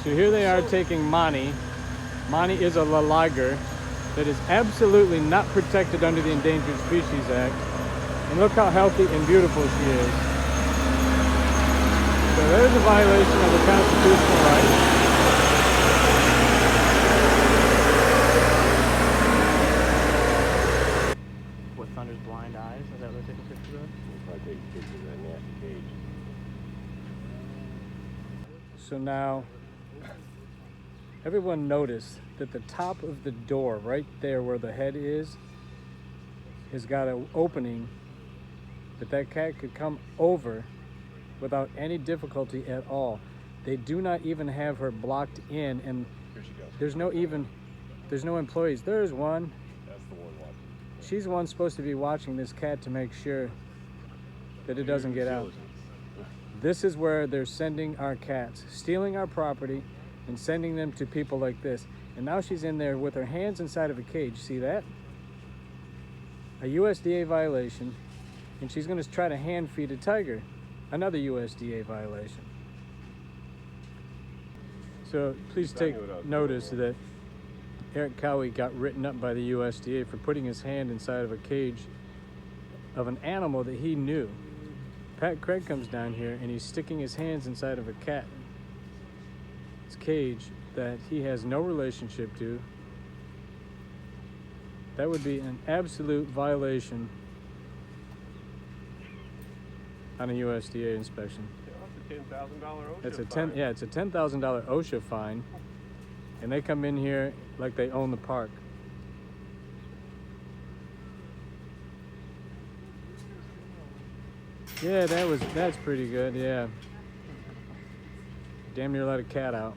So here they are taking Monty. Monty is a liger that is absolutely not protected under the Endangered Species Act. And look how healthy and beautiful she is. So there's a violation of the constitutional right. With Thunder's blind eyes? Is that what they're taking pictures of? We'll probably take pictures of that nasty cage. So now, everyone noticed that the top of the door, right there where the head is, has got an opening that cat could come over without any difficulty at all. They do not even have her blocked in, and Here she goes. there's no employees. There's one. That's the one watching. She's the one supposed to be watching this cat to make sure that it doesn't get out. This is where they're sending our cats, stealing our property and sending them to people like this. And now she's in there with her hands inside of a cage. See that? A USDA violation. And she's going to try to hand feed a tiger. Another USDA violation. So please take notice that Eric Cowie got written up by the USDA for putting his hand inside of a cage of an animal that he knew. Pat Craig comes down here and he's sticking his hands inside of a cat's cage that he has no relationship to. That would be an absolute violation on a USDA inspection. That's a $10,000 OSHA It's a fine. it's a $10,000 OSHA fine, and they come in here like they own the park. Yeah, that's pretty good. Yeah, damn near let a cat out.